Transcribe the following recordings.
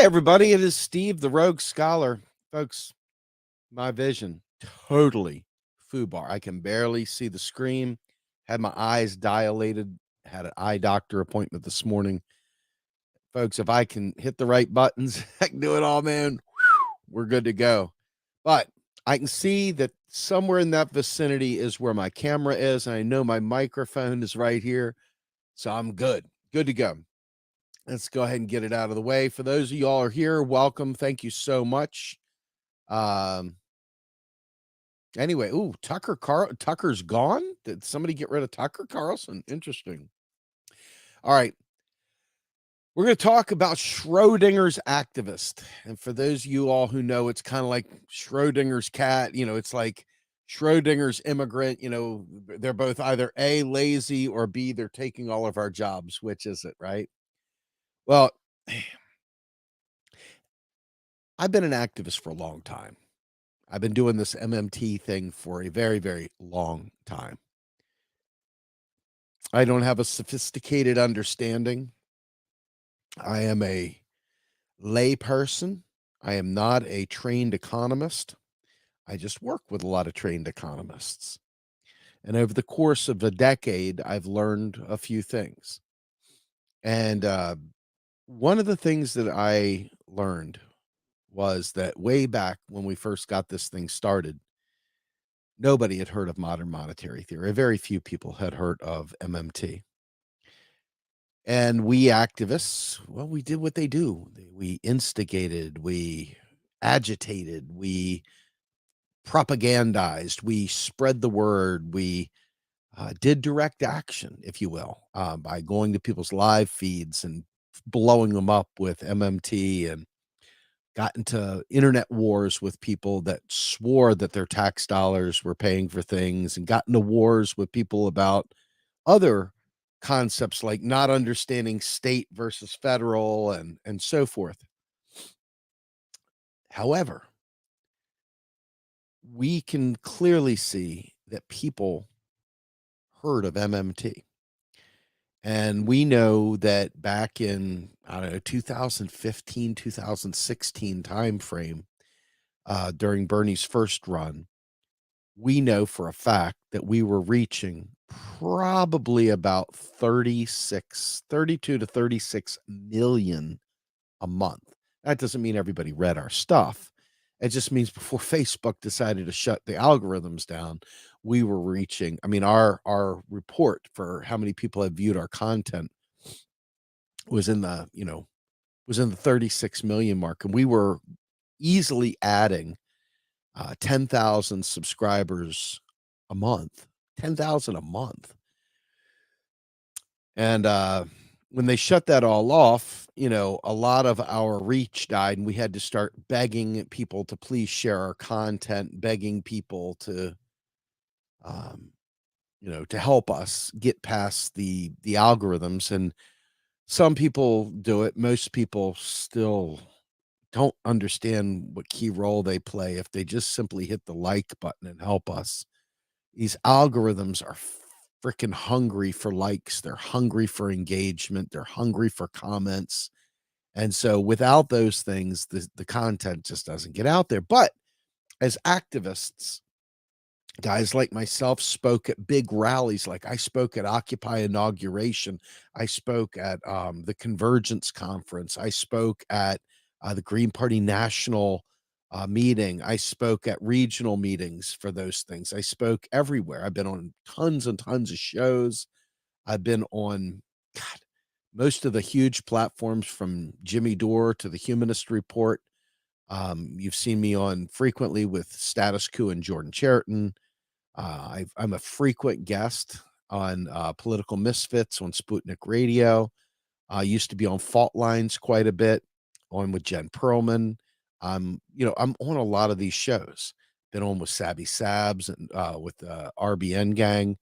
Hey, everybody. It is Steve, the Rogue Scholar. Folks, my vision, totally foobar. I can barely see the screen. Had my eyes dilated. Had an eye doctor appointment this morning. Folks, if I can hit the right buttons, I can do it all, man. We're good to go. But I can see that somewhere in that vicinity is where my camera is. And I know my microphone is right here. So I'm good. Good to go. Let's go ahead and get it out of the way. For those of y'all are here, welcome. Thank you so much. Anyway, Tucker's gone. Did somebody get rid of Tucker Carlson? Interesting. All right. We're going to talk about Schrodinger's activist. And for those of you all who know, it's kind of like Schrodinger's cat. It's like Schrodinger's immigrant. They're both either A, lazy, or B, they're taking all of our jobs. Which is it, right? Well, I've been an activist for a long time. I've been doing this MMT thing for a very, very long time. I don't have a sophisticated understanding. I am a lay person. I am not a trained economist. I just work with a lot of trained economists. And over the course of a decade, I've learned a few things. And one of the things that I learned was that way back when we first got this thing started, nobody had heard of modern monetary theory. Very few people had heard of MMT. And we activists, well, we did what they do. We instigated, we agitated, we propagandized, we spread the word, we did direct action, if you will, by going to people's live feeds and blowing them up with MMT, and got into internet wars with people that swore that their tax dollars were paying for things, and got into wars with people about other concepts like not understanding state versus federal and so forth. However, we can clearly see that people heard of MMT. And we know that back in, I don't know, 2015, 2016 timeframe, during Bernie's first run, we know for a fact that we were reaching probably about 32 to 36 million a month. That doesn't mean everybody read our stuff. It just means before Facebook decided to shut the algorithms down, we were reaching, our report for how many people have viewed our content was in the, was in the 36 million mark. And we were easily adding 10,000 subscribers a month, 10,000 a month. And when they shut that all off, a lot of our reach died, and we had to start begging people to please share our content, begging people to, to help us get past the algorithms. And some people do it. Most people still don't understand what key role they play if they just simply hit the like button and help us. These algorithms are freaking hungry for likes. They're hungry for engagement. They're hungry for comments. And so without those things, the content just doesn't get out there. But as activists, guys like myself spoke at big rallies. Like I spoke at Occupy Inauguration. I spoke at the Convergence Conference. I spoke at the Green Party National meeting. I spoke at regional meetings for those things. I spoke everywhere. I've been on tons and tons of shows. I've been on, God, most of the huge platforms from Jimmy Dore to the Humanist Report. You've seen me on frequently with Status Quo and Jordan Chariton. I'm a frequent guest on Political Misfits on Sputnik Radio. I used to be on Fault Lines quite a bit, on with Jen Perlman. I'm on a lot of these shows. Been on with Sabby Sabs and with the RBN gang.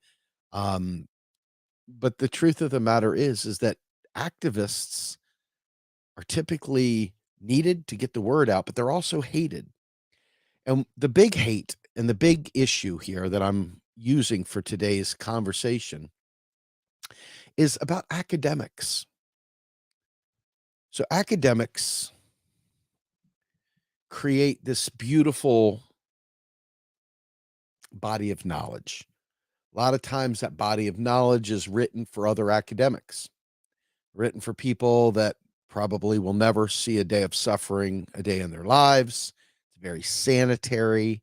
But the truth of the matter is that activists are typically needed to get the word out, but they're also hated. And the big hate and the big issue here that I'm using for today's conversation is about academics. So academics create this beautiful body of knowledge. A lot of times that body of knowledge is written for other academics, written for people that probably will never see a day of suffering a day in their lives. It's very sanitary,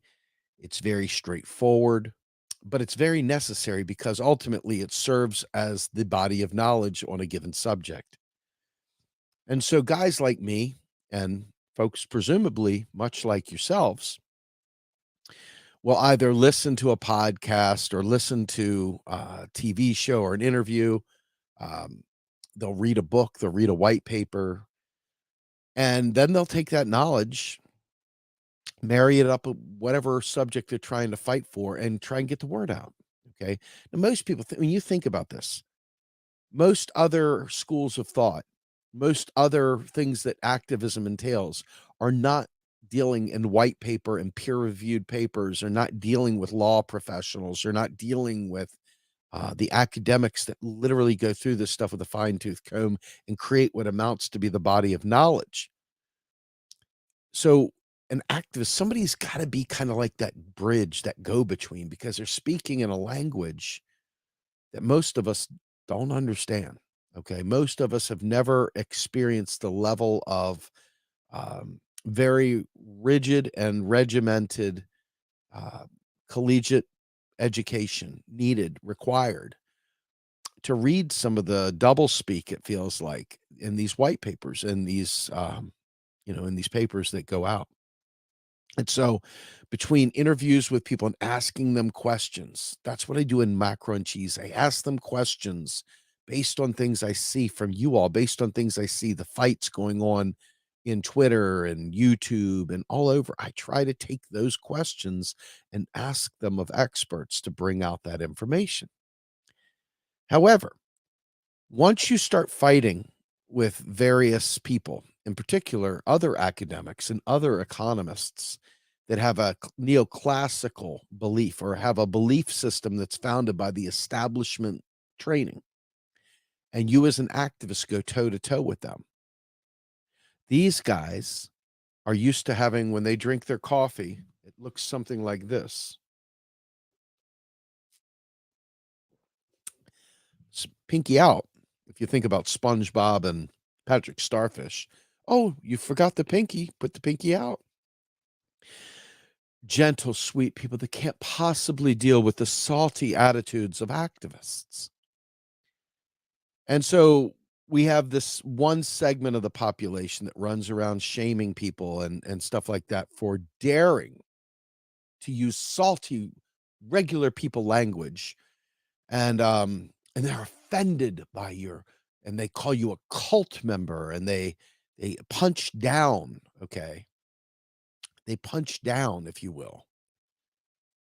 it's very straightforward, but it's very necessary because ultimately it serves as the body of knowledge on a given subject. And so guys like me and folks presumably much like yourselves will either listen to a podcast or listen to a TV show or an interview. Um, they'll read a book, they'll read a white paper, and then they'll take that knowledge, marry it up with whatever subject they're trying to fight for, and try and get the word out. Okay. Now, most people, when you think about this, most other schools of thought, most other things that activism entails are not dealing in white paper and peer reviewed papers, are not dealing with law professionals, are not dealing with the academics that literally go through this stuff with a fine tooth comb and create what amounts to be the body of knowledge. So, an activist, somebody's got to be kind of like that bridge, that go between, because they're speaking in a language that most of us don't understand. Okay. Most of us have never experienced the level of very rigid and regimented uh, collegiate education needed, required to read some of the double speak, it feels like, in these white papers, in these, in these papers that go out. And so between interviews with people and asking them questions, that's what I do in Macro and Cheese. I ask them questions based on things I see from you all, based on things I see, the fights going on in Twitter and YouTube and all over. I try to take those questions and ask them of experts to bring out that information. However, once you start fighting with various people, in particular other academics and other economists that have a neoclassical belief or have a belief system that's founded by the establishment training, and you as an activist go toe to toe with them, these guys are used to having, when they drink their coffee, it looks something like this. Pinky out. If you think about SpongeBob and Patrick Starfish, oh, you forgot the pinky, put the pinky out. Gentle, sweet people that can't possibly deal with the salty attitudes of activists. And so we have this one segment of the population that runs around shaming people and stuff like that for daring to use salty, regular people language. And they're offended by your, and they call you a cult member, and they punch down, okay? They punch down, if you will,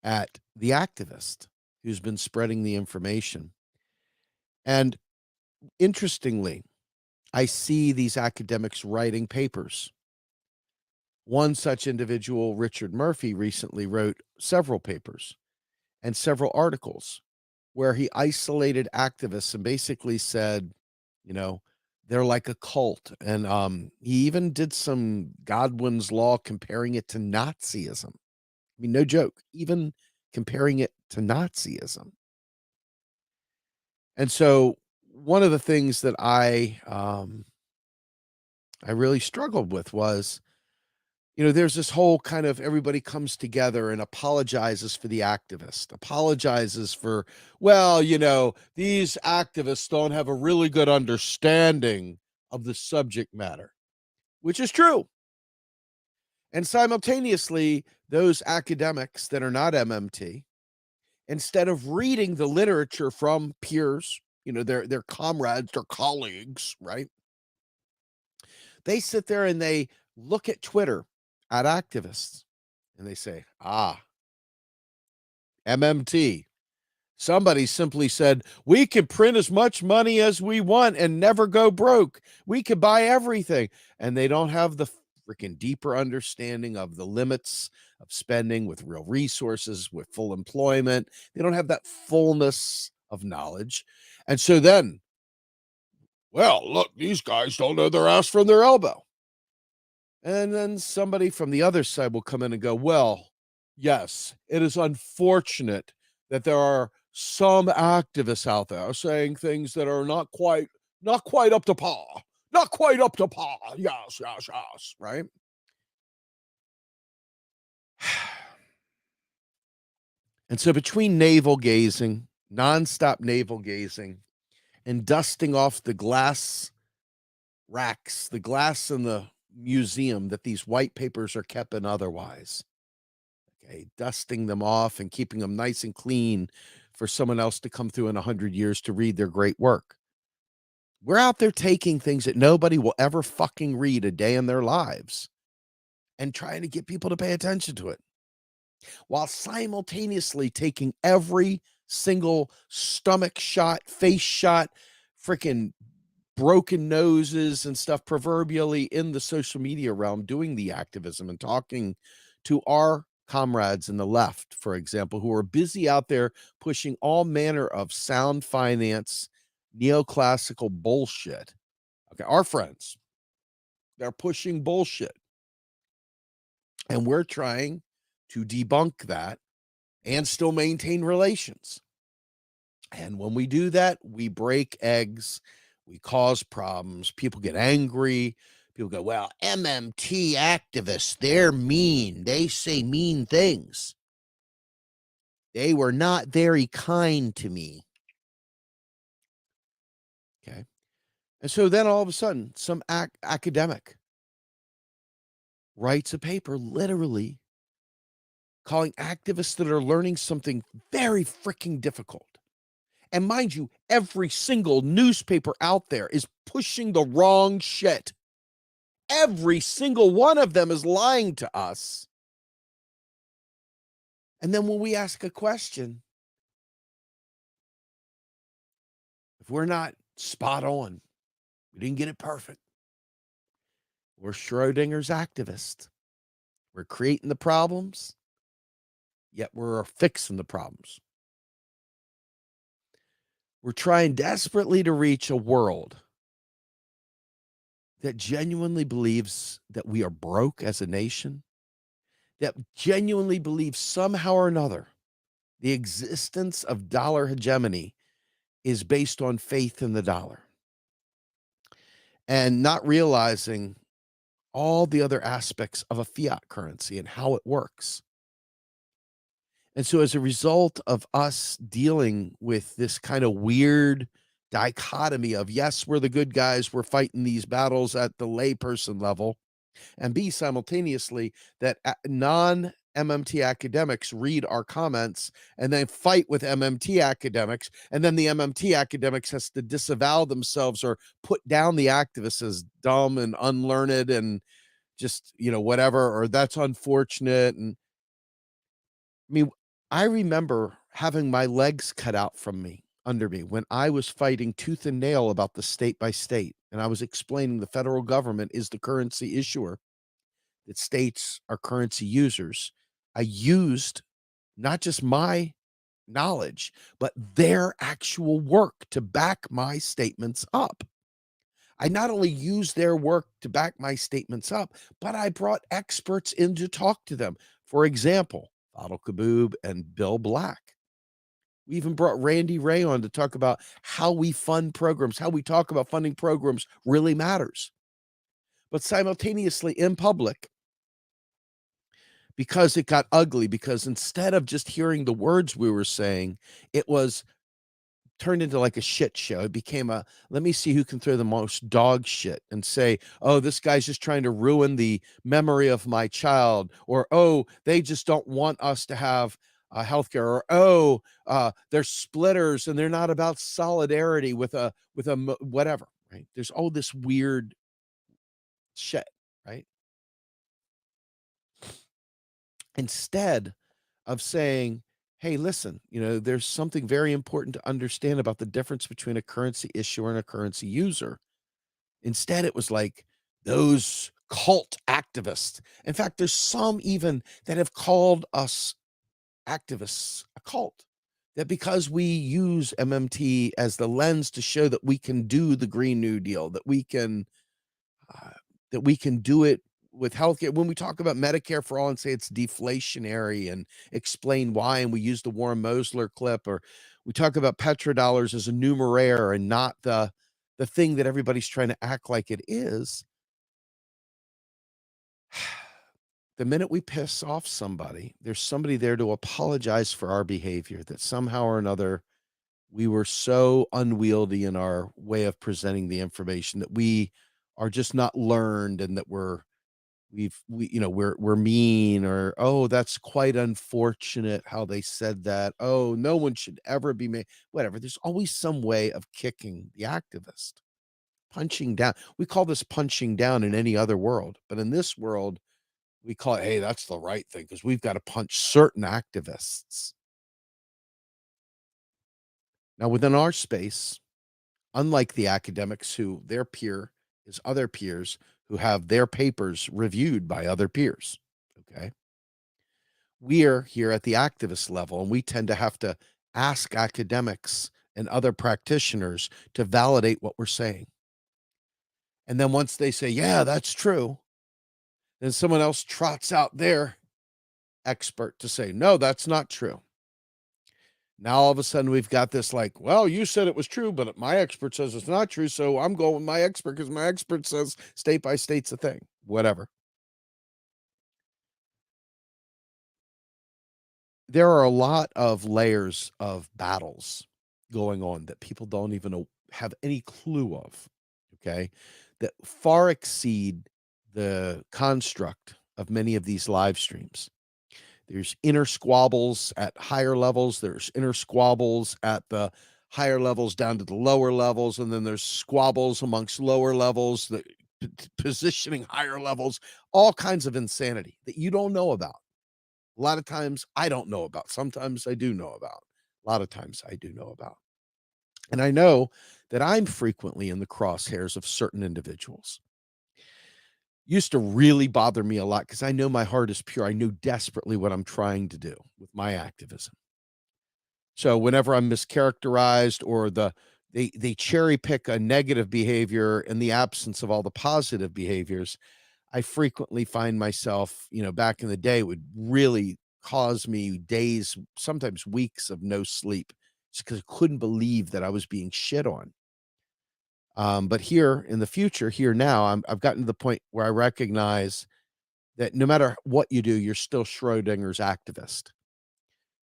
at the activist who's been spreading the information. And interestingly, I see these academics writing papers. One such individual, Richard Murphy, recently wrote several papers and several articles where he isolated activists and basically said, you know, they're like a cult. And he even did some Godwin's Law comparing it to Nazism. I mean, no joke, even comparing it to Nazism. And so one of the things that I really struggled with was, there's this whole kind of everybody comes together and apologizes for the activist, apologizes for, well, these activists don't have a really good understanding of the subject matter, which is true. And simultaneously, those academics that are not MMT, instead of reading the literature from peers, their comrades, their colleagues, right? They sit there and they look at Twitter at activists and they say, MMT. Somebody simply said, we can print as much money as we want and never go broke. We could buy everything. And they don't have the freaking deeper understanding of the limits of spending with real resources, with full employment. They don't have that fullness of knowledge. And so then, well, look, these guys don't know their ass from their elbow. And then somebody from the other side will come in and go, well, yes, it is unfortunate that there are some activists out there saying things that are not quite up to par. Not quite up to par. Yes, yes, yes, right? And so between navel gazing, nonstop navel gazing, and dusting off the glass racks, the glass in the museum that these white papers are kept in otherwise, okay, dusting them off and keeping them nice and clean for someone else to come through in 100 years to read their great work. We're out there taking things that nobody will ever fucking read a day in their lives and trying to get people to pay attention to it while simultaneously taking every single stomach shot, face shot, freaking broken noses and stuff proverbially in the social media realm, doing the activism and talking to our comrades in the left, for example, who are busy out there pushing all manner of sound finance, neoclassical bullshit. Okay, our friends, they're pushing bullshit. And we're trying to debunk that and still maintain relations. And when we do that, we break eggs, we cause problems, people get angry. People go, well, MMT activists, they're mean. They say mean things. They were not very kind to me. Okay. And so then all of a sudden, some academic writes a paper literally calling activists that are learning something very freaking difficult. And mind you, every single newspaper out there is pushing the wrong shit. Every single one of them is lying to us. And then when we ask a question, if we're not spot on, we didn't get it perfect, we're Schrodinger's activists. We're creating the problems, yet we're fixing the problems. We're trying desperately to reach a world that genuinely believes that we are broke as a nation, that genuinely believes somehow or another the existence of dollar hegemony is based on faith in the dollar, and not realizing all the other aspects of a fiat currency and how it works. And so, as a result of us dealing with this kind of weird dichotomy of, yes, we're the good guys, we're fighting these battles at the layperson level, and B, simultaneously, that non MMT academics read our comments and then fight with MMT academics, and then the MMT academics has to disavow themselves or put down the activists as dumb and unlearned and just, whatever, or that's unfortunate. And I mean, I remember having my legs cut out from me under me when I was fighting tooth and nail about the state by state, and I was explaining the federal government is the currency issuer, that states are currency users. I used not just my knowledge, but their actual work to back my statements up. I not only used their work to back my statements up, but I brought experts in to talk to them. For example, Fadl Kaboub and Bill Black. We even brought Randy Ray on to talk about how we fund programs, how we talk about funding programs really matters. But simultaneously in public, because it got ugly, because instead of just hearing the words we were saying, it was turned into like a shit show. It became a, let me see who can throw the most dog shit and say, oh, this guy's just trying to ruin the memory of my child, or oh, they just don't want us to have healthcare, or oh, they're splitters and they're not about solidarity with a whatever, right? There's all this weird shit, right? Instead of saying, hey, listen, there's something very important to understand about the difference between a currency issuer and a currency user. Instead, it was like those cult activists. In fact, there's some even that have called us activists a cult. That because we use MMT as the lens to show that we can do the Green New Deal, uh, that we can do it with healthcare, when we talk about Medicare for all and say it's deflationary and explain why, and we use the Warren Mosler clip, or we talk about petrodollars as a numeraire and not the thing that everybody's trying to act like it is. The minute we piss off somebody, there's somebody there to apologize for our behavior, that somehow or another we were so unwieldy in our way of presenting the information, that we are just not learned, and that we're mean, or, oh, that's quite unfortunate how they said that, oh, no one should ever be made, whatever. There's always some way of kicking the activist, punching down. We call this punching down in any other world, but in this world we call it, hey, that's the right thing, because we've got to punch certain activists. Now, within our space, unlike the academics who their peer is other peers who have their papers reviewed by other peers, okay? We're here at the activist level, and we tend to have to ask academics and other practitioners to validate what we're saying. And then once they say, yeah, that's true, then someone else trots out their expert to say, no, that's not true. Now all of a sudden we've got this, like, well, you said it was true, but my expert says it's not true, so I'm going with my expert because my expert says state by state's a thing. Whatever. There are a lot of layers of battles going on that people don't even have any clue of, okay, that far exceed the construct of many of these live streams. There's inner squabbles at higher levels. There's inner squabbles at the higher levels down to the lower levels. And then there's squabbles amongst lower levels, the positioning higher levels, all kinds of insanity that you don't know about. A lot of times I don't know about. Sometimes I do know about. A lot of times I do know about. And I know that I'm frequently in the crosshairs of certain individuals. Used to really bother me a lot because I know my heart is pure. I know desperately what I'm trying to do with my activism. So whenever I'm mischaracterized, or they cherry pick a negative behavior in the absence of all the positive behaviors, I frequently find myself, back in the day, it would really cause me days, sometimes weeks of no sleep, just because I couldn't believe that I was being shit on. But here in the future, here now, I've gotten to the point where I recognize that no matter what you do, you're still Schrodinger's activist.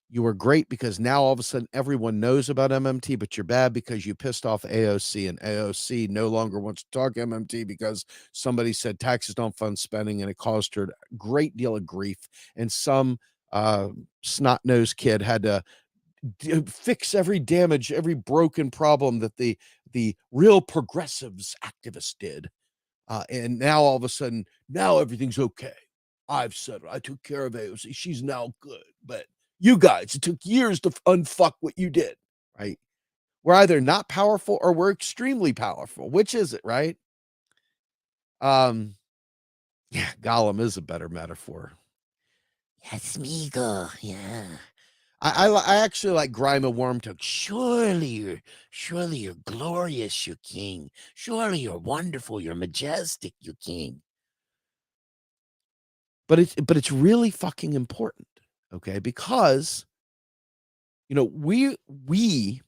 You were great because now all of a sudden everyone knows about MMT, but you're bad because you pissed off AOC, and AOC no longer wants to talk MMT because somebody said taxes don't fund spending, and it caused her a great deal of grief. And some snot-nosed kid had to fix every damage, every broken problem that the real progressives activists did. And now all of a sudden, now everything's okay. I've said it. I took care of AOC. She's now good. But you guys, it took years to unfuck what you did, right? We're either not powerful or we're extremely powerful. Which is it, right? Um, yeah, Gollum is a better metaphor. Yes, Smeagol. Yeah. I actually like Grime and Wormtongue. Surely you're glorious, you king. Surely you're wonderful, you're majestic, you king. But it's really fucking important, okay? Because we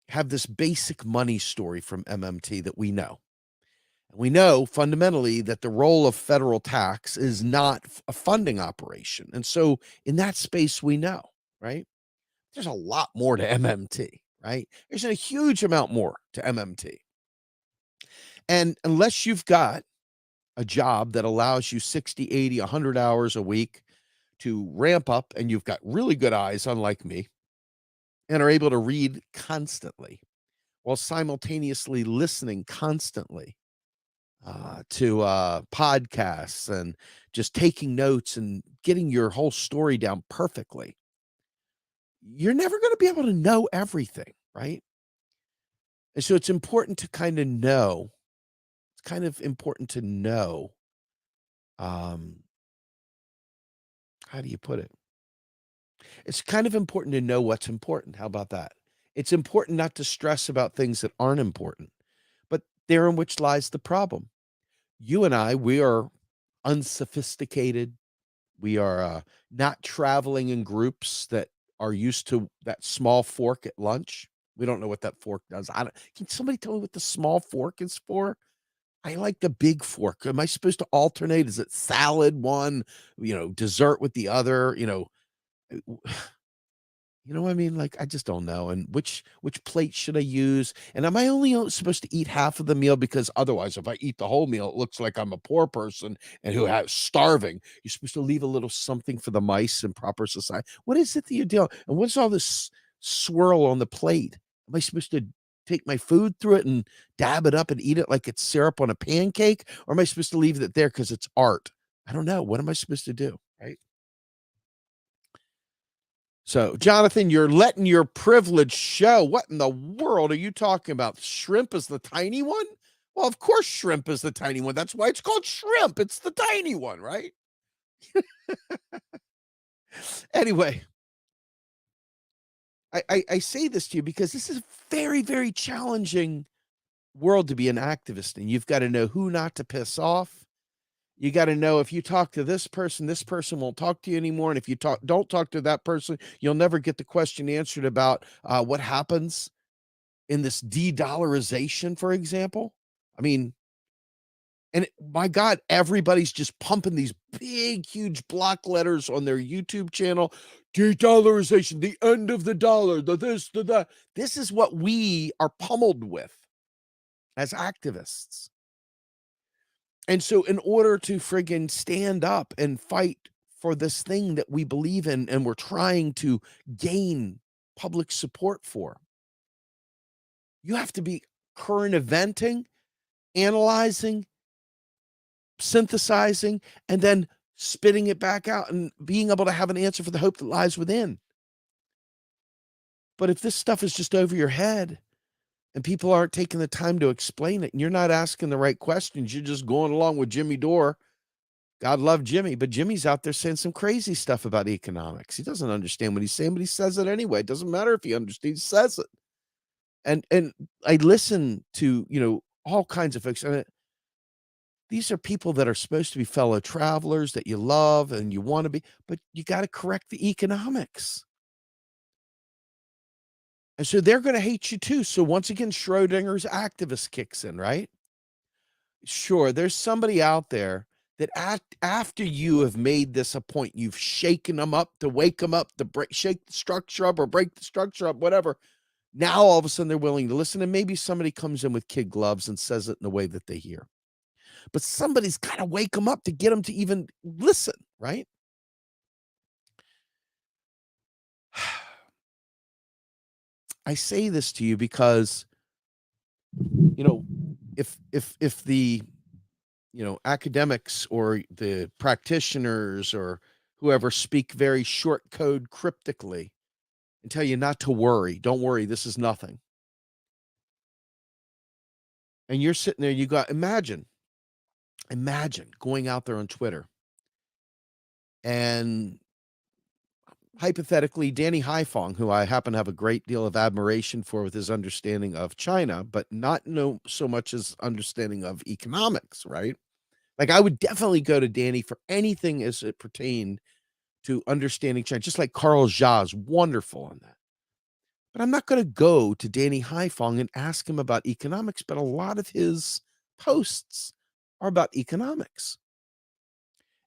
have this basic money story from MMT that we know. And we know fundamentally that the role of federal tax is not a funding operation. And so in that space we know, right? There's a lot more to MMT, right? There's a huge amount more to MMT. And unless you've got a job that allows you 60, 80, 100 hours a week to ramp up, and you've got really good eyes, unlike me, and are able to read constantly while simultaneously listening constantly to podcasts, and just taking notes and getting your whole story down perfectly, you're never going to be able to know everything, right? And so it's important to kind of know. It's kind of important to know. Um, how do you put it? It's kind of important to know what's important. How about that? It's important not to stress about things that aren't important, but therein which lies the problem. You and I, we are unsophisticated. We are not traveling in groups that are used to that small fork at lunch. We don't know what that fork does. I don't, can somebody tell me what the small fork is for? I like the big fork. Am I supposed to alternate? Is it salad one, dessert with the other? You know what I mean? Like, I just don't know. And which plate should I use? And am I only supposed to eat half of the meal? Because otherwise, if I eat the whole meal, it looks like I'm a poor person and who has starving. You're supposed to leave a little something for the mice in proper society. What is it that you're doing? And what's all this swirl on the plate? Am I supposed to take my food through it and dab it up and eat it like it's syrup on a pancake? Or am I supposed to leave it there because it's art? I don't know. What am I supposed to do? Right. So, Jonathan, you're letting your privilege show. What in the world are you talking about? Shrimp is the tiny one? Well, of course, shrimp is the tiny one. That's why it's called shrimp. It's the tiny one, right? Anyway, I say this to you because this is a very, very challenging world to be an activist in. You've got to know who not to piss off. You got to know if you talk to this person won't talk to you anymore. And if you don't talk to that person, you'll never get the question answered about what happens in this de-dollarization, for example. I mean, my God, everybody's just pumping these big, huge block letters on their YouTube channel. De-dollarization, the end of the dollar, the this, the that. This is what we are pummeled with as activists. And so in order to friggin' stand up and fight for this thing that we believe in and we're trying to gain public support for, you have to be current eventing, analyzing, synthesizing, and then spitting it back out and being able to have an answer for the hope that lies within. But if this stuff is just over your head and people aren't taking the time to explain it and you're not asking the right questions, you're just going along with Jimmy Dore. God love Jimmy, but Jimmy's out there saying some crazy stuff about economics. He doesn't understand what he's saying, but he says it anyway. It doesn't matter if he understands, he says it. And I listen to, all kinds of folks. And these are people that are supposed to be fellow travelers that you love and you want to be, but you got to correct the economics. And so they're going to hate you too. So once again, Schrodinger's activist kicks in, right? Sure, there's somebody out there that after you have made this a point, you've shaken them up to wake them up, to shake the structure up or break the structure up, whatever. Now all of a sudden they're willing to listen, and maybe somebody comes in with kid gloves and says it in a way that they hear. But somebody's got to wake them up to get them to even listen, right? I say this to you because, if the academics or the practitioners or whoever speak very short code cryptically and tell you not to worry, don't worry, this is nothing. And you're sitting there, you got imagine going out there on Twitter and hypothetically Danny Haifong, who I happen to have a great deal of admiration for with his understanding of China, but not so much as understanding of economics, right? Like I would definitely go to Danny for anything as it pertained to understanding China, just like Carl Jha is wonderful on that. But I'm not going to go to Danny Haifong and ask him about economics, but a lot of his posts are about economics.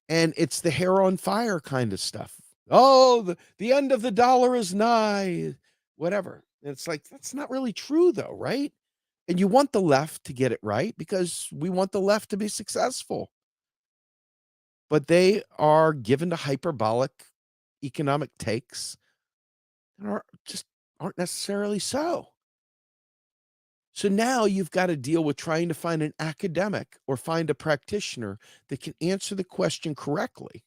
And it's the hair on fire kind of stuff. Oh, the end of the dollar is nigh, whatever. And it's like, that's not really true, though, right? And you want the left to get it right because we want the left to be successful. But they are given to hyperbolic economic takes and aren't necessarily so. So now you've got to deal with trying to find an academic or find a practitioner that can answer the question correctly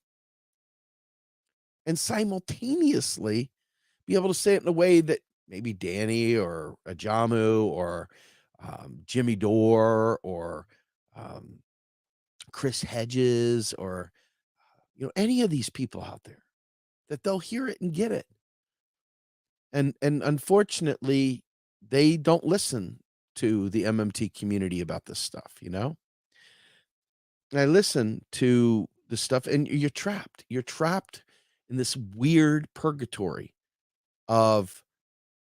and simultaneously be able to say it in a way that maybe Danny or Ajamu or Jimmy Dore or um, Chris Hedges or any of these people out there, that they'll hear it and get it. And unfortunately, they don't listen to the MMT community about this stuff, I listen to the stuff and you're trapped. You're trapped in this weird purgatory of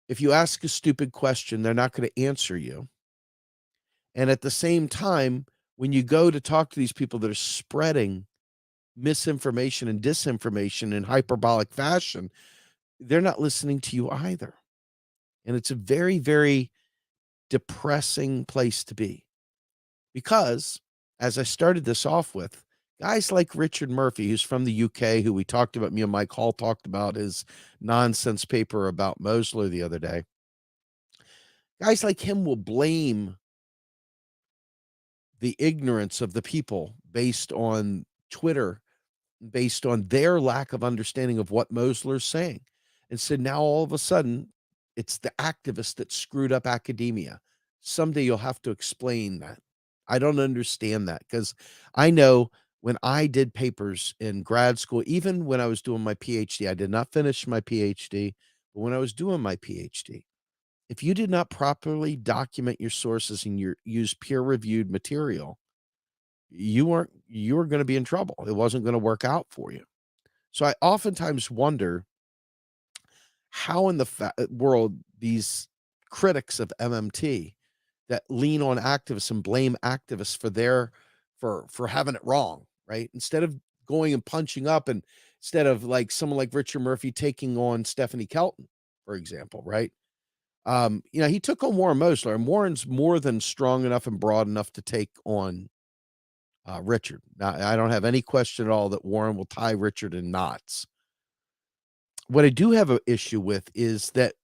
if you ask a stupid question, they're not going to answer you. And at the same time, when you go to talk to these people that are spreading misinformation and disinformation in hyperbolic fashion, they're not listening to you either. And it's a very, very depressing place to be because, as I started this off with, guys like Richard Murphy, who's from the UK, who we talked about, me and Mike Hall talked about his nonsense paper about Mosler the other day. Guys like him will blame the ignorance of the people based on Twitter, based on their lack of understanding of what Mosler's saying. And so now all of a sudden, it's the activists that screwed up academia. Someday you'll have to explain that. I don't understand that because I know when I did papers in grad school, even when I was doing my PhD, I did not finish my PhD, but when I was doing my PhD, if you did not properly document your sources and use peer-reviewed material, you were going to be in trouble. It wasn't going to work out for you. So I oftentimes wonder how in the world these critics of MMT that lean on activists and blame activists for their for having it wrong, right? Instead of going and punching up, and instead of like someone like Richard Murphy taking on Stephanie Kelton, for example, right? He took on Warren Mosler, and Warren's more than strong enough and broad enough to take on Richard. Now, I don't have any question at all that Warren will tie Richard in knots. What I do have an issue with is that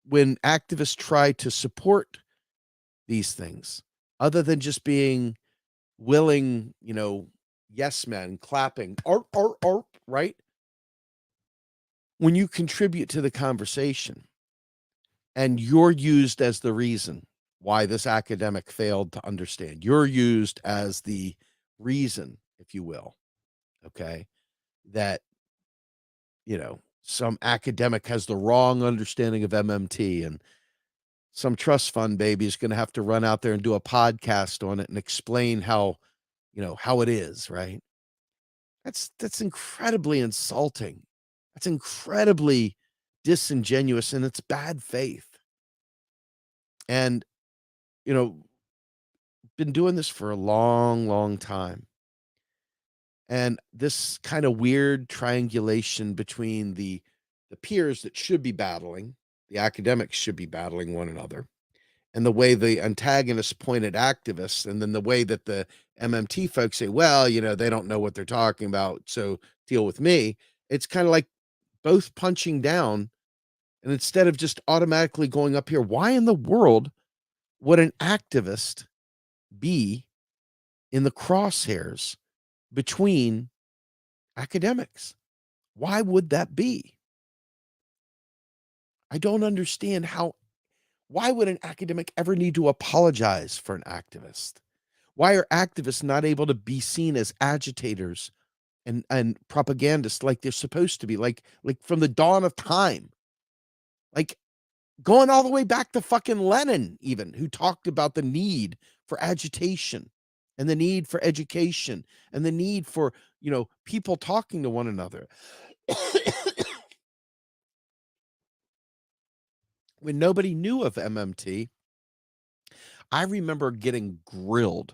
when activists try to support these things, other than just being willing, yes men clapping, arp, arp, arp, right? When you contribute to the conversation and you're used as the reason why this academic failed to understand, you're used as the reason, if you will, okay, that, some academic has the wrong understanding of MMT and some trust fund baby is going to have to run out there and do a podcast on it and explain how it is, right? That's incredibly insulting. That's incredibly disingenuous and it's bad faith. And, you know, been doing this for a long, long time. And this kind of weird triangulation between the peers that should be battling, the academics should be battling one another, and the way the antagonists point at activists, and then the way that the MMT folks say, well, they don't know what they're talking about, so deal with me. It's kind of like both punching down. And instead of just automatically going up here, why in the world would an activist be in the crosshairs between academics? Why would that be? I don't understand why would an academic ever need to apologize for an activist? Why are activists not able to be seen as agitators and propagandists like they're supposed to be, like from the dawn of time? Like going all the way back to fucking Lenin, even, who talked about the need for agitation and the need for education and the need for, people talking to one another. When nobody knew of MMT, I remember getting grilled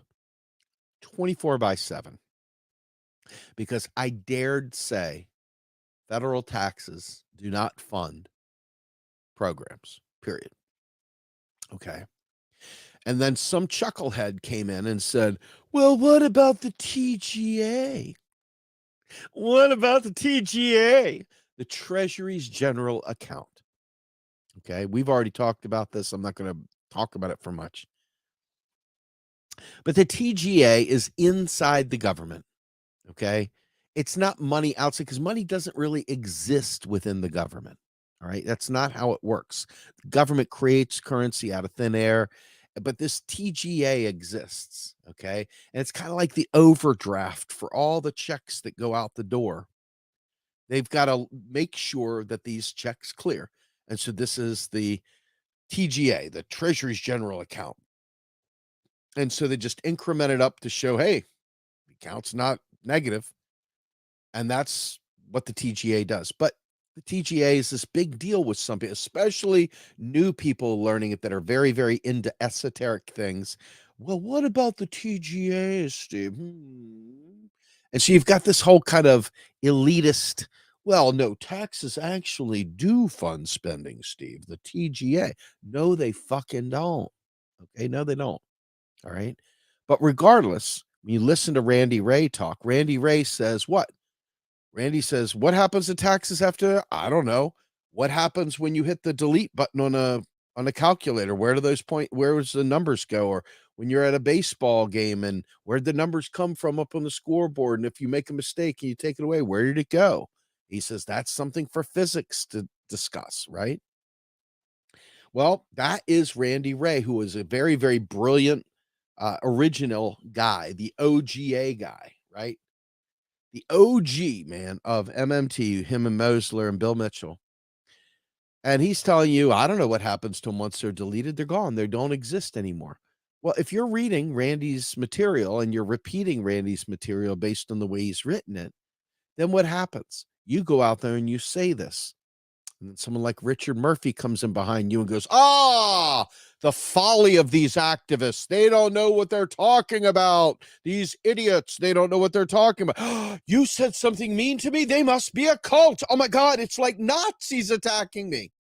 24/7 because I dared say federal taxes do not fund programs, period. Okay. And then some chucklehead came in and said, well, what about the TGA? What about the TGA? The Treasury's General Account. Okay. We've already talked about this. I'm not going to talk about it for much. But the TGA is inside the government. Okay. It's not money outside because money doesn't really exist within the government. All right. That's not how it works. The government creates currency out of thin air, but this TGA exists. Okay. And it's kind of like the overdraft for all the checks that go out the door. They've got to make sure that these checks clear. And so this is the TGA, the Treasury's General Account. And so they just increment it up to show, hey, Count's not negative. And that's what the TGA does. But the TGA is this big deal with some people, especially new people learning it that are very, very into esoteric things. Well, what about the TGA, Steve? And so you've got this whole kind of elitist, well, no, taxes actually do fund spending, Steve. The TGA. No, they fucking don't. Okay. No, they don't. All right. But regardless, when you listen to Randy Ray talk, Randy Ray says what? Randy says, "What happens to taxes after? I don't know. What happens when you hit the delete button on a calculator? Where do those where does the numbers go? Or when you're at a baseball game and where'd the numbers come from up on the scoreboard? And if you make a mistake and you take it away, where did it go?" He says that's something for physics to discuss, right? Well, that is Randy Ray, who is a very, very brilliant, original guy, the OGA guy, right? The OG, man, of MMT, him and Mosler and Bill Mitchell. And he's telling you, I don't know what happens to them once they're deleted. They're gone. They don't exist anymore. Well, if you're reading Randy's material and you're repeating Randy's material based on the way he's written it, then what happens? You go out there and you say this. And then someone like Richard Murphy comes in behind you and goes, the folly of these activists. They don't know what they're talking about. These idiots, they don't know what they're talking about. You said something mean to me? They must be a cult. Oh my God, it's like Nazis attacking me.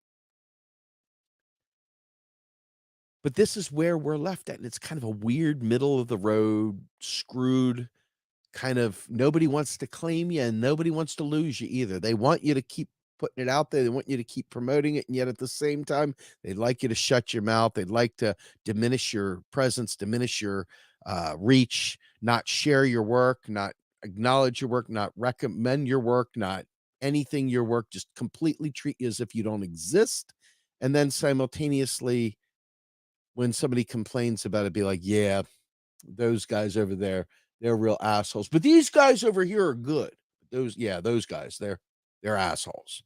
But this is where we're left at. And it's kind of a weird middle of the road, screwed kind of nobody wants to claim you and nobody wants to lose you either. They want you to keep putting it out there. They want you to keep promoting it. And yet at the same time, they'd like you to shut your mouth. They'd like to diminish your presence, diminish your reach, not share your work, not acknowledge your work, not recommend your work, not anything your work, just completely treat you as if you don't exist. And then simultaneously, when somebody complains about it, be like, yeah, those guys over there, they're real assholes. But these guys over here are good. Those guys, they're assholes.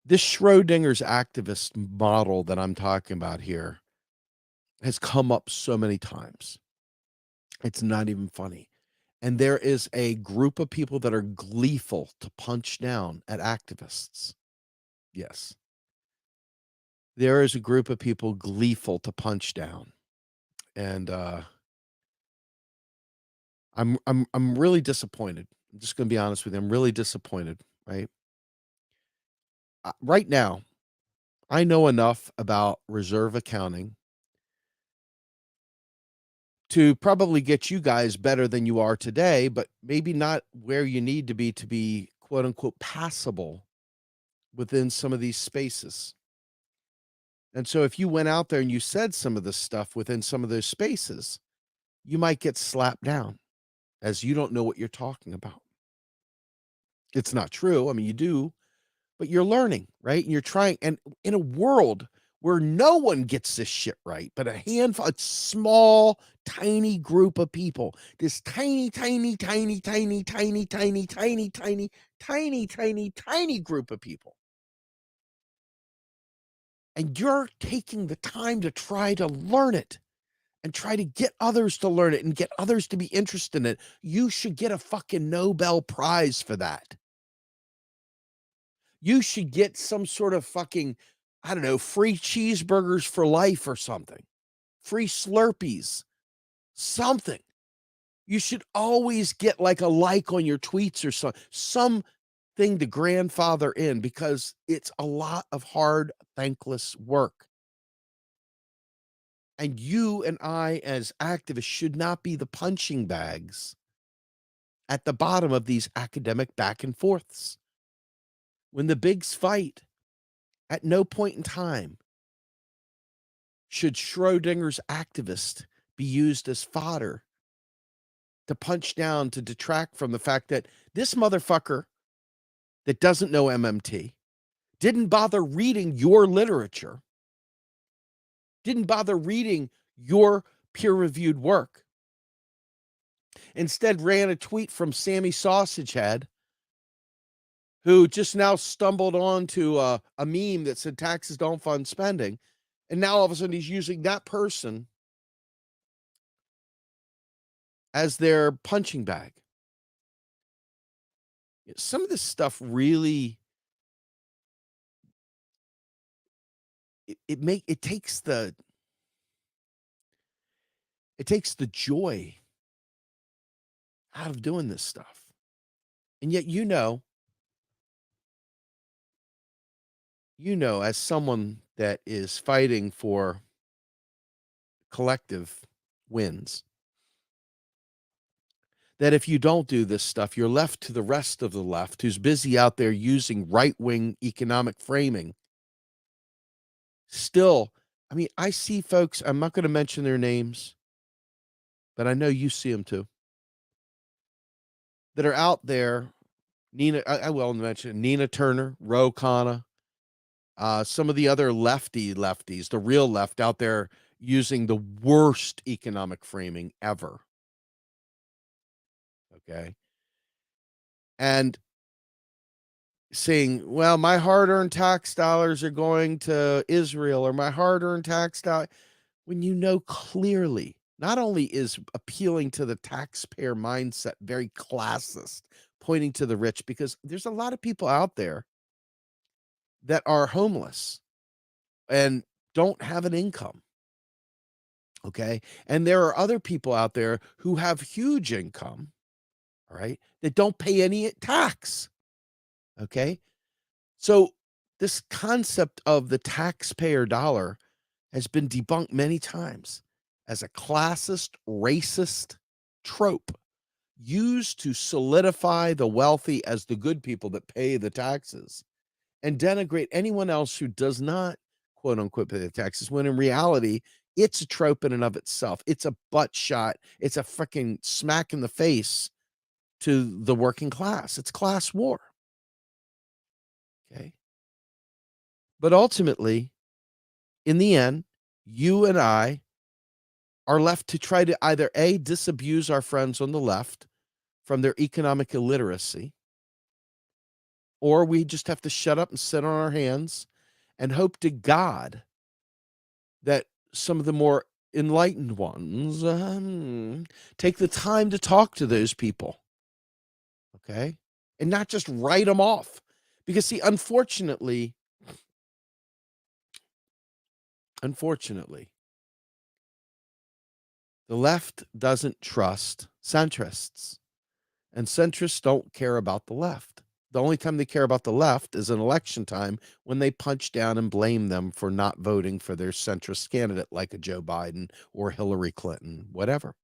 This Schrodinger's activist model that I'm talking about here has come up so many times. It's not even funny. And there is a group of people that are gleeful to punch down at activists. Yes. There is a group of people gleeful to punch down. And I'm really disappointed. I'm just going to be honest with you. I'm really disappointed, right? Right now, I know enough about reserve accounting to probably get you guys better than you are today, but maybe not where you need to be quote unquote passable within some of these spaces. And so if you went out there and you said some of this stuff within some of those spaces, you might get slapped down as you don't know what you're talking about. It's not true. I mean, you do, but you're learning, right? And you're trying. And in a world where no one gets this shit right, but a small, tiny group of people, this tiny, tiny, tiny, tiny, tiny, tiny, tiny, tiny, tiny, tiny, tiny group of people. And you're taking the time to try to learn it and try to get others to learn it and get others to be interested in it. You should get a fucking Nobel Prize for that. You should get some sort of fucking, I don't know, free cheeseburgers for life or something, free Slurpees, something. You should always get like a like on your tweets or something to grandfather in, because it's a lot of hard, thankless work. And you and I, as activists, should not be the punching bags at the bottom of these academic back and forths. When the bigs fight, at no point in time should Schrodinger's activist be used as fodder to punch down, to detract from the fact that this motherfucker that doesn't know MMT didn't bother reading your literature, didn't bother reading your peer-reviewed work. Instead, ran a tweet from Sammy Sausagehead, who just now stumbled onto a meme that said taxes don't fund spending. And now all of a sudden he's using that person as their punching bag. Some of this stuff really it takes the joy out of doing this stuff. And yet, as someone that is fighting for collective wins, that if you don't do this stuff, you're left to the rest of the left who's busy out there using right-wing economic framing. Still, I mean, I see folks, I'm not going to mention their names, but I know you see them too, that are out there. I will mention Nina Turner, Ro Khanna, some of the other lefties, the real left out there using the worst economic framing ever. Okay. And saying, well, my hard-earned tax dollars are going to Israel, or my hard-earned tax dollar, when you know clearly, not only is appealing to the taxpayer mindset very classist, pointing to the rich, because there's a lot of people out there that are homeless and don't have an income. Okay. And there are other people out there who have huge income, all right, that don't pay any tax. Okay. So this concept of the taxpayer dollar has been debunked many times as a classist, racist trope used to solidify the wealthy as the good people that pay the taxes and denigrate anyone else who does not, quote unquote, pay the taxes, when in reality, it's a trope in and of itself. It's a butt shot. It's a freaking smack in the face to the working class. It's class war. Okay. But ultimately, in the end, you and I are left to try to either A, disabuse our friends on the left from their economic illiteracy, or we just have to shut up and sit on our hands and hope to God that some of the more enlightened ones take the time to talk to those people, okay? And not just write them off. Because, see, unfortunately, the left doesn't trust centrists, and centrists don't care about the left. The only time they care about the left is in election time, when they punch down and blame them for not voting for their centrist candidate, like a Joe Biden or Hillary Clinton, whatever.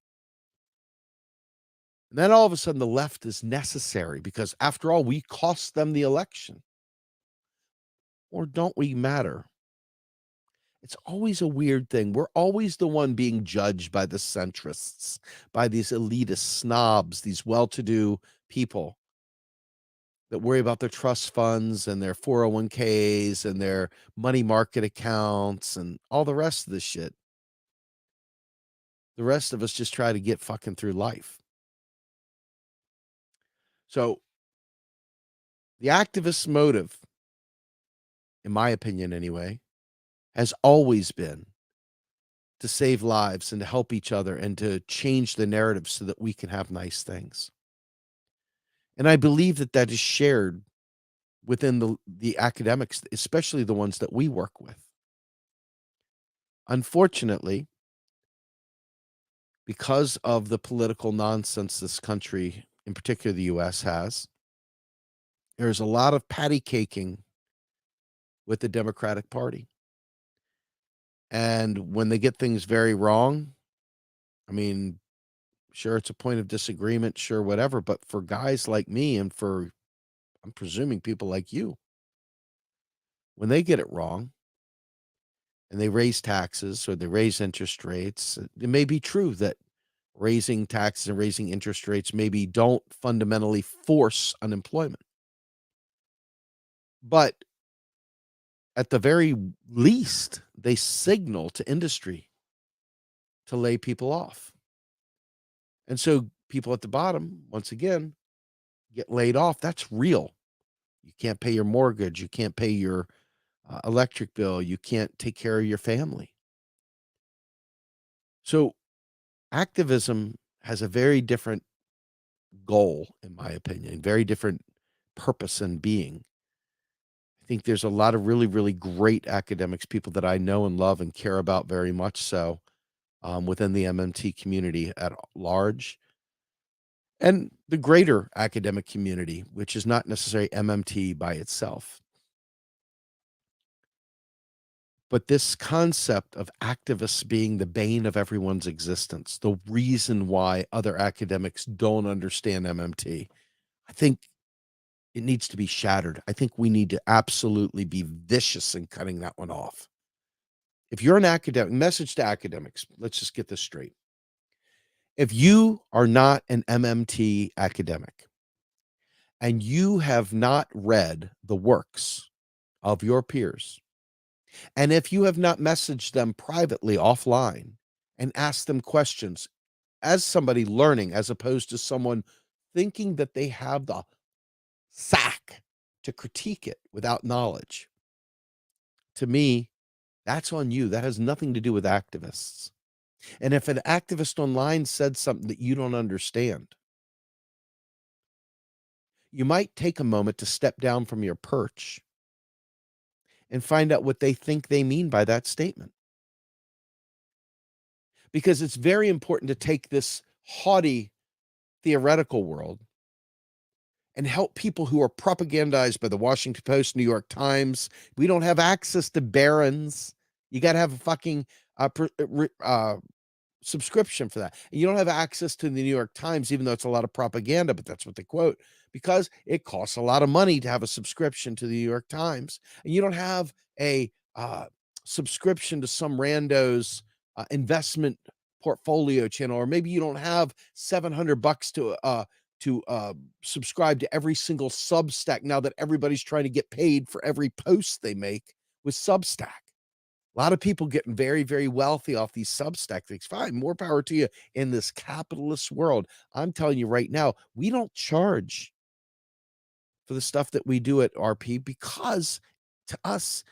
And then all of a sudden, the left is necessary because, after all, we cost them the election. Or don't we matter? It's always a weird thing. We're always the one being judged by the centrists, by these elitist snobs, these well-to-do people that worry about their trust funds and their 401ks and their money market accounts and all the rest of this shit. The rest of us just try to get fucking through life. So the activist motive, in my opinion anyway, has always been to save lives and to help each other and to change the narrative so that we can have nice things. And I believe that that is shared within the academics, especially the ones that we work with. Unfortunately, because of the political nonsense this country, in particular the US, has, there's a lot of patty caking with the Democratic Party. And when they get things very wrong, I mean, sure, it's a point of disagreement, sure, whatever. But for guys like me and for, I'm presuming, people like you, when they get it wrong and they raise taxes or they raise interest rates, it may be true that raising taxes and raising interest rates maybe don't fundamentally force unemployment. But at the very least, they signal to industry to lay people off. And so people at the bottom, once again, get laid off. That's real. You can't pay your mortgage. You can't pay your electric bill. You can't take care of your family. So activism has a very different goal, in my opinion, very different purpose and being. I think there's a lot of really, really great academics, people that I know and love and care about very much so, within the MMT community at large, and the greater academic community, which is not necessarily MMT by itself. But this concept of activists being the bane of everyone's existence, the reason why other academics don't understand MMT, I think it needs to be shattered. I think we need to absolutely be vicious in cutting that one off. If you're an academic, message to academics, let's just get this straight. If you are not an MMT academic and you have not read the works of your peers, and if you have not messaged them privately offline and asked them questions as somebody learning, as opposed to someone thinking that they have the sack to critique it without knowledge, to me, that's on you. That has nothing to do with activists. And if an activist online said something that you don't understand, you might take a moment to step down from your perch and find out what they think they mean by that statement. Because it's very important to take this haughty theoretical world and help people who are propagandized by the Washington Post, New York Times. We don't have access to Barron's. You got to have a fucking subscription for that. And you don't have access to the New York Times, even though it's a lot of propaganda, but that's what they quote, because it costs a lot of money to have a subscription to the New York Times. And you don't have a subscription to some rando's investment portfolio channel, or maybe you don't have $700 to subscribe to every single Substack now that everybody's trying to get paid for every post they make with Substack. A lot of people getting very, very wealthy off these Substack things. Fine, more power to you in this capitalist world. I'm telling you right now, we don't charge for the stuff that we do at RP because to us,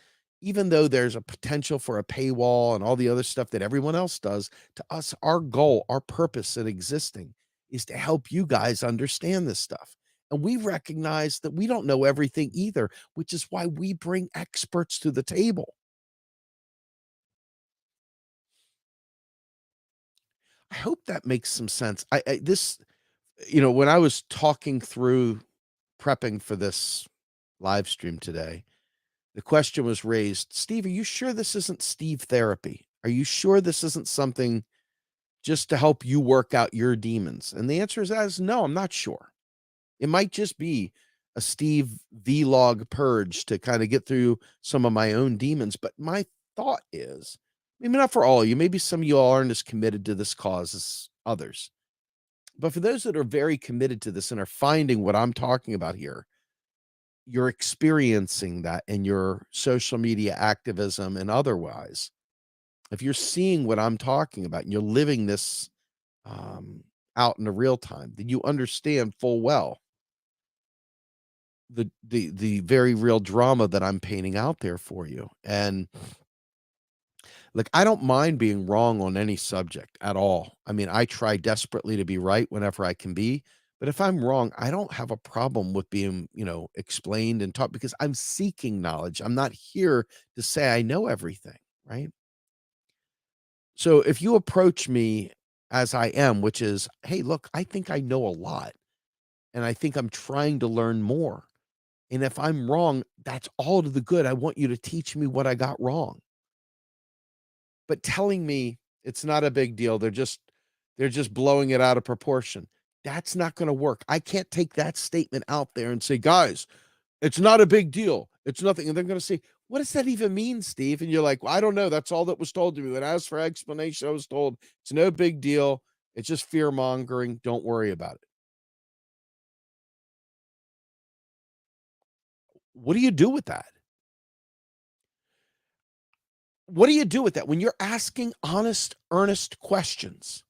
even though there's a potential for a paywall and all the other stuff that everyone else does, to us, our goal, our purpose in existing is to help you guys understand this stuff. And we recognize that we don't know everything either, which is why we bring experts to the table. I hope that makes some sense. When I was talking through prepping for this live stream today, the question was raised, Steve, are you sure this isn't Steve therapy? Are you sure this isn't something just to help you work out your demons? And the answer is no, I'm not sure. It might just be a Steve vlog purge to kind of get through some of my own demons. But my thought is, maybe not for all of you, maybe some of you all aren't as committed to this cause as others. But for those that are very committed to this and are finding what I'm talking about here, you're experiencing that in your social media activism and otherwise. If you're seeing what I'm talking about and you're living this um, out in the real time, then you understand full well the very real drama that I'm painting out there for you. And like, I don't mind being wrong on any subject at all. I mean, I try desperately to be right whenever I can be. But if I'm wrong, I don't have a problem with being, explained and taught because I'm seeking knowledge. I'm not here to say I know everything, right? So if you approach me as I am, which is, hey, look, I think I know a lot and I think I'm trying to learn more. And if I'm wrong, that's all to the good. I want you to teach me what I got wrong. But telling me it's not a big deal, they're just blowing it out of proportion. That's not gonna work. I can't take that statement out there and say, "Guys, it's not a big deal. It's nothing." And they're gonna say, "What does that even mean, Steve?" And you're like, "Well, I don't know. That's all that was told to me. When I asked for explanation, I was told it's no big deal. It's just fear mongering. Don't worry about it." What do you do with that? What do you do with that when you're asking honest, earnest questions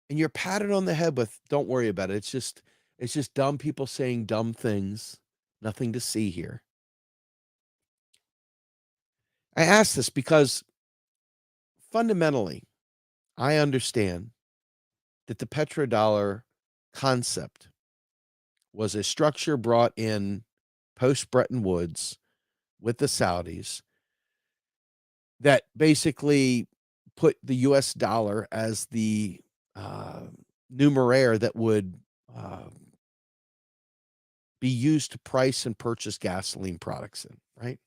and you're patted on the head with, "Don't worry about it. It's just dumb people saying dumb things. Nothing to see here." I ask this because fundamentally, I understand that the petrodollar concept was a structure brought in post Bretton Woods with the Saudis that basically put the US dollar as the uh, numeraire that would uh, be used to price and purchase gasoline products in, right?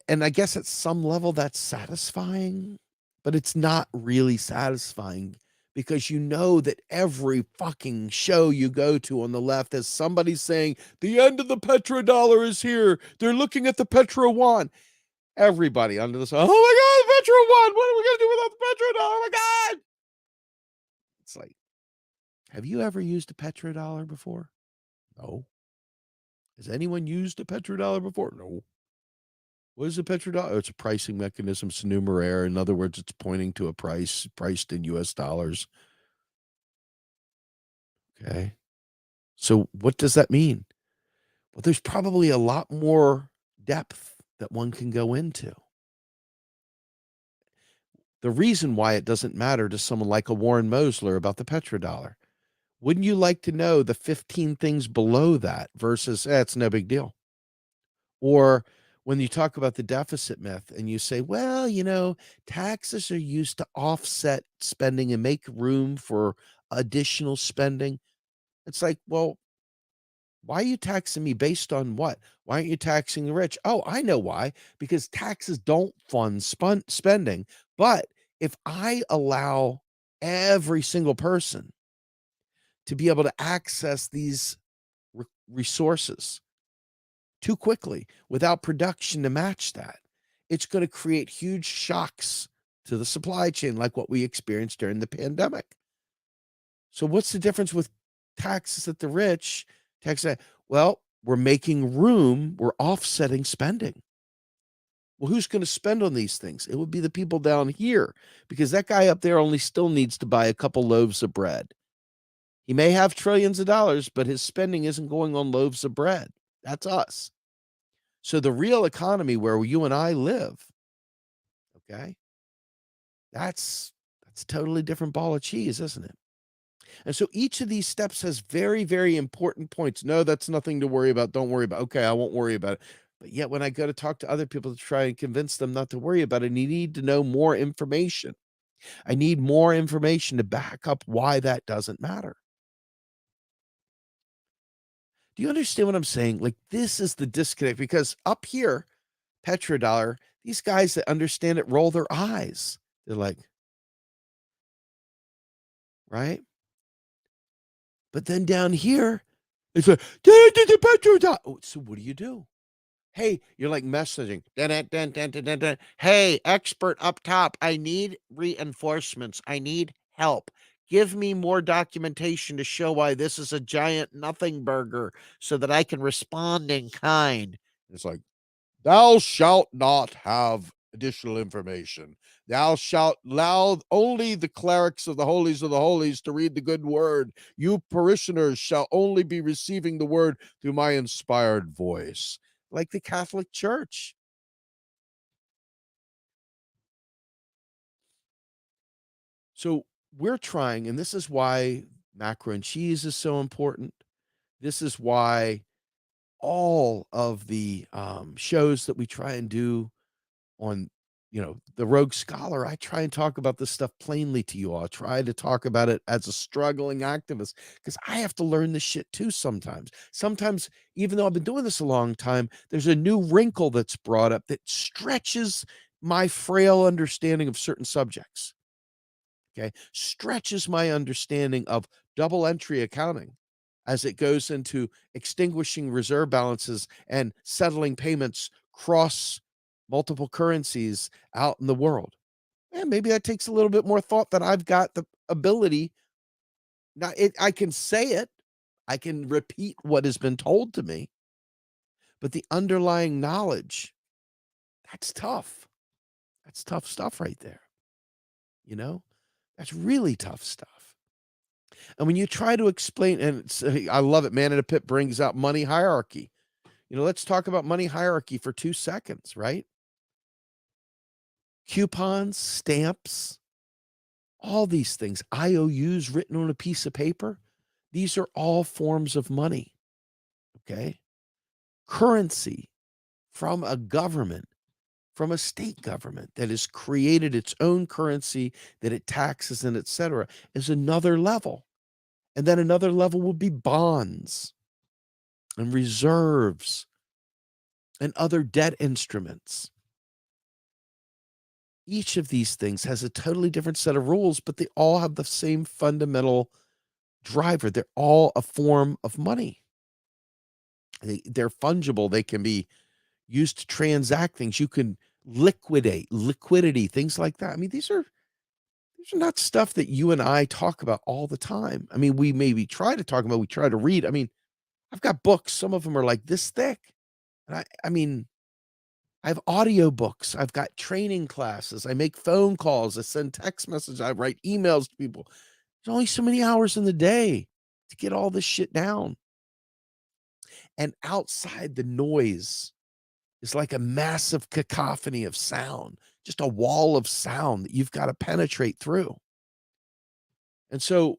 And I guess at some level that's satisfying, but it's not really satisfying because you know that every fucking show you go to on the left is somebody saying the end of the petrodollar is here. They're looking at the petro yuan. Everybody under the sun, oh my god, petro yuan. What are we gonna do without the petrodollar? Oh my god! It's like, have you ever used a petrodollar before? No. Has anyone used a petrodollar before? No. What is a petrodollar? Oh, it's a pricing mechanism. It's a numeraire. In other words, it's pointing to a price priced in US dollars. Okay. So what does that mean? Well, there's probably a lot more depth that one can go into. The reason why it doesn't matter to someone like a Warren Mosler about the petrodollar. Wouldn't you like to know the 15 things below that versus, it's no big deal? Or when you talk about the deficit myth and you say, well, taxes are used to offset spending and make room for additional spending. It's like, well, why are you taxing me based on what? Why aren't you taxing the rich? Oh, I know why. Because taxes don't fund spending. But if I allow every single person to be able to access these resources too quickly without production to match that, it's going to create huge shocks to the supply chain like what we experienced during the pandemic. So what's the difference with taxes at the rich? Well, we're making room, we're offsetting spending. Well, who's going to spend on these things? It would be the people down here because that guy up there only still needs to buy a couple loaves of bread. He may have trillions of dollars, but his spending isn't going on loaves of bread. That's us. So the real economy where you and I live, okay, that's a totally different ball of cheese, isn't it? And so each of these steps has very, very important points. No, that's nothing to worry about. Don't worry about. Okay, I won't worry about it. But yet when I go to talk to other people to try and convince them not to worry about it, you need to know more information. I need more information to back up why that doesn't matter. Do you understand what I'm saying? Like, this is the disconnect because up here, petrodollar, these guys that understand it roll their eyes. They're like, right? But then down here, it's like, petrodollar. Oh, so what do? Hey, you're like messaging. Dun, dun, dun, dun, dun, dun, dun. Hey, expert up top, I need reinforcements. I need help. Give me more documentation to show why this is a giant nothing burger so that I can respond in kind. It's like, thou shalt not have additional information. Thou shalt allow only the clerics of the holies to read the good word. You parishioners shall only be receiving the word through my inspired voice, like the Catholic Church. So we're trying, and this is why macro and cheese is so important. This is why all of the shows that we try and do on the Rogue Scholar, I try and talk about this stuff plainly to you all. I try to talk about it as a struggling activist because I have to learn this shit too sometimes, even though I've been doing this a long time, there's a new wrinkle that's brought up that stretches my frail understanding of certain subjects. Okay, stretches my understanding of double entry accounting as it goes into extinguishing reserve balances and settling payments cross multiple currencies out in the world. And maybe that takes a little bit more thought than I've got the ability. Now, I can say it, I can repeat what has been told to me, but the underlying knowledge, that's tough. That's tough stuff right there. You know, that's really tough stuff. And when you try to explain, and I love it, Man in a Pit brings out money hierarchy. Let's talk about money hierarchy for 2 seconds, right? Coupons, stamps, all these things, IOUs written on a piece of paper, these are all forms of money, okay? Currency from a government, from a state government that has created its own currency that it taxes and et cetera, is another level. And then another level would be bonds and reserves and other debt instruments. Each of these things has a totally different set of rules, but they all have the same fundamental driver. They're all a form of money. They're fungible. They can be used to transact things. You can liquidate, liquidity, things like that. I mean, these are not stuff that you and I talk about all the time. I mean, we maybe try to talk about, we try to read. I mean, I've got books. Some of them are like this thick. And I mean, I have audiobooks. I've got training classes. I make phone calls. I send text messages. I write emails to people. There's only so many hours in the day to get all this shit down. And outside the noise is like a massive cacophony of sound, just a wall of sound that you've got to penetrate through. And so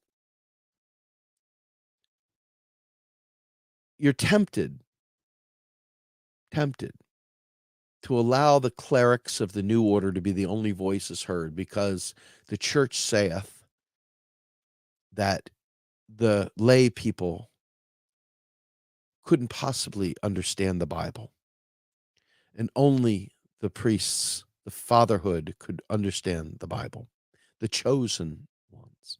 you're tempted to allow the clerics of the new order to be the only voices heard, because the church saith that the lay people couldn't possibly understand the Bible, and only the priests, the fatherhood, could understand the Bible, the chosen ones.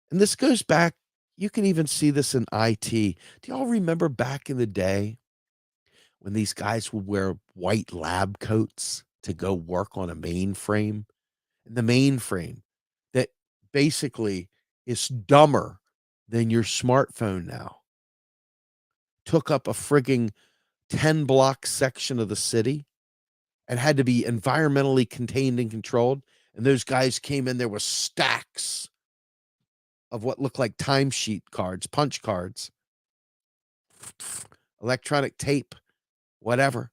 And this goes back, you can even see this in IT. Do y'all remember back in the day when these guys would wear white lab coats to go work on a mainframe? And the mainframe that basically is dumber than your smartphone now took up a frigging 10 block section of the city and had to be environmentally contained and controlled. And those guys came in there with stacks of what looked like timesheet cards, punch cards, electronic tape, whatever,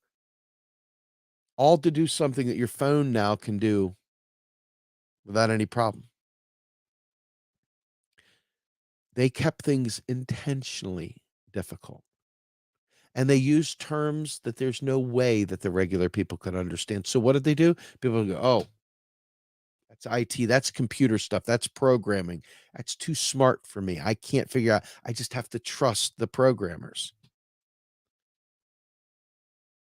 all to do something that your phone now can do without any problem. They kept things intentionally difficult. And they used terms that there's no way that the regular people could understand. So what did they do? People go, oh, that's IT, that's computer stuff, that's programming. That's too smart for me. I can't figure out. I just have to trust the programmers.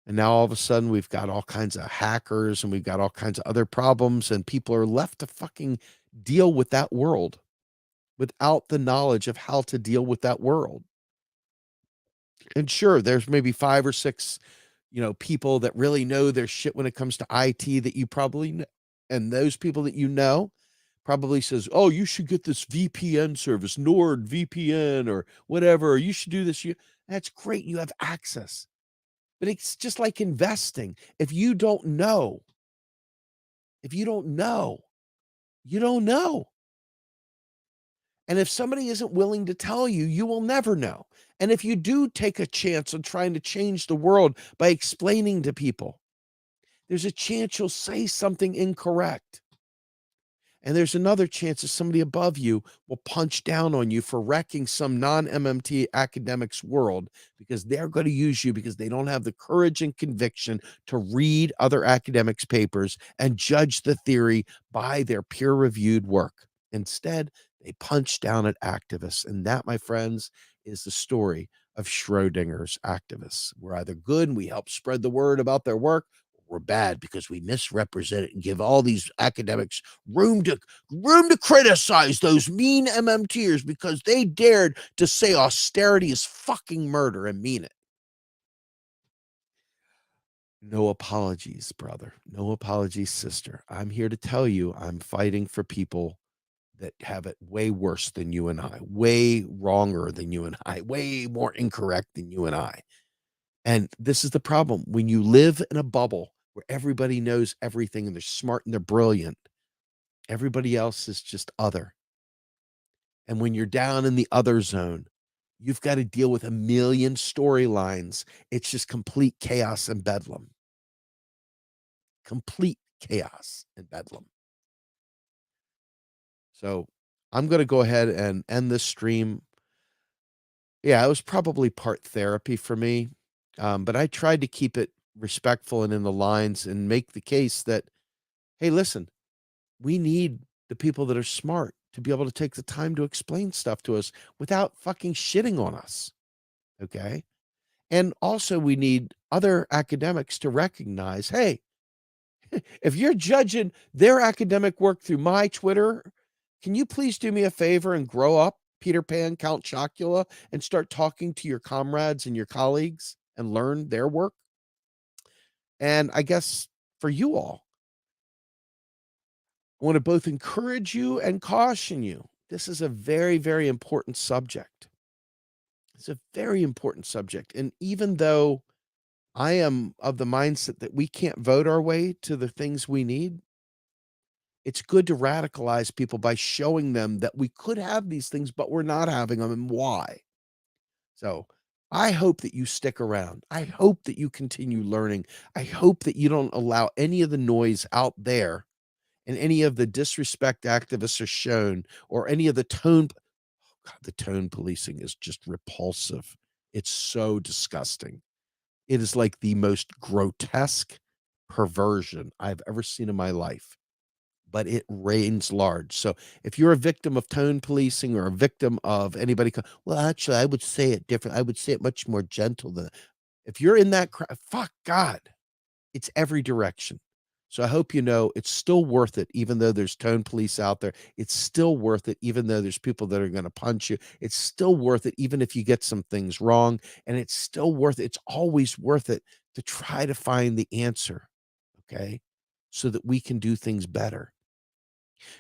And now all of a sudden we've got all kinds of hackers and we've got all kinds of other problems, and people are left to fucking deal with that world without the knowledge of how to deal with that world. And sure, there's maybe 5 or 6, people that really know their shit when it comes to IT that you probably know. And those people that you know probably says, "Oh, you should get this VPN service, Nord VPN or whatever, or you should do this." That's great. You have access. But it's just like investing. If you don't know, you don't know. And if somebody isn't willing to tell you, you will never know. And if you do take a chance on trying to change the world by explaining to people, there's a chance you'll say something incorrect. And there's another chance that somebody above you will punch down on you for wrecking some non-MMT academics world, because they're going to use you because they don't have the courage and conviction to read other academics' papers and judge the theory by their peer-reviewed work. Instead, they punch down at activists. And that, my friends, is the story of Schrodinger's activists. We're either good and we help spread the word about their work, or we're bad because we misrepresent it and give all these academics room to criticize those mean MMTers because they dared to say austerity is fucking murder and mean it. No apologies, brother. No apologies, sister. I'm here to tell you I'm fighting for people that have it way worse than you and I, way wronger than you and I, way more incorrect than you and I. And this is the problem. When you live in a bubble where everybody knows everything and they're smart and they're brilliant, everybody else is just other. And when you're down in the other zone, you've got to deal with a million storylines. It's just complete chaos and bedlam. Complete chaos and bedlam. So I'm going to go ahead and end this stream. Yeah, it was probably part therapy for me, but I tried to keep it respectful and in the lines and make the case that, hey, listen, we need the people that are smart to be able to take the time to explain stuff to us without fucking shitting on us. Okay. And also, we need other academics to recognize, hey, if you're judging their academic work through my Twitter, can you please do me a favor and grow up, Peter Pan, Count Chocula, and start talking to your comrades and your colleagues and learn their work? And I guess for you all, I want to both encourage you and caution you. This is a very, very important subject. It's a very important subject. And even though I am of the mindset that we can't vote our way to the things we need, it's good to radicalize people by showing them that we could have these things, but we're not having them and why. So I hope that you stick around. I hope that you continue learning. I hope that you don't allow any of the noise out there and any of the disrespect activists are shown or any of the tone. God, the tone policing is just repulsive. It's so disgusting. It is like the most grotesque perversion I've ever seen in my life, but it reigns large. So if you're a victim of tone policing or a victim of anybody, well, actually, I would say it different. I would say it much more gentle than if you're in that crowd. Fuck God, it's every direction. So I hope you know it's still worth it, even though there's tone police out there. It's still worth it, even though there's people that are going to punch you. It's still worth it, even if you get some things wrong. And it's still worth it. It's always worth it to try to find the answer. Okay. So that we can do things better.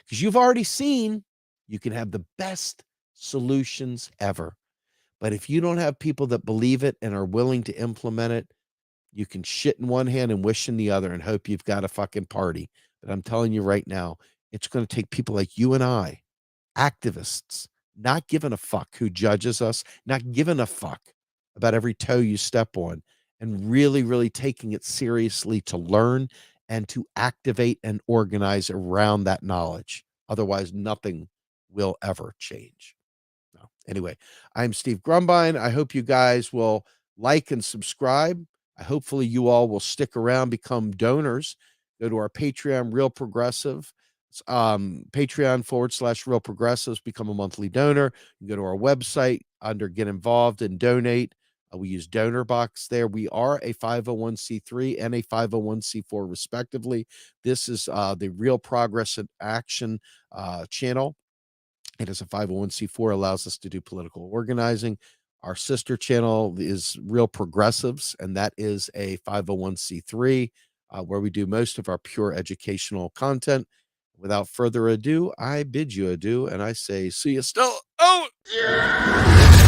Because you've already seen you can have the best solutions ever. But if you don't have people that believe it and are willing to implement it, you can shit in one hand and wish in the other and hope you've got a fucking party. But I'm telling you right now, it's going to take people like you and I, activists, not giving a fuck who judges us, not giving a fuck about every toe you step on, and really, really taking it seriously to learn and to activate and organize around that knowledge. Otherwise, nothing will ever change. No. Anyway, I'm Steve Grumbine. I hope you guys will like and subscribe. Hopefully you all will stick around, become donors. Go to our Patreon, Real Progressive, Patreon/Real Progressives, become a monthly donor. You can go to our website under Get Involved and Donate. We use Donor Box there. We are a 501c3 and a 501c4 respectively. This is the Real Progress in Action channel. It is a 501c4, allows us to do political organizing. Our sister channel is Real Progressives, and that is a 501c3 where we do most of our pure educational content. Without further ado, I bid you adieu, and I say, see you still. Oh, yeah.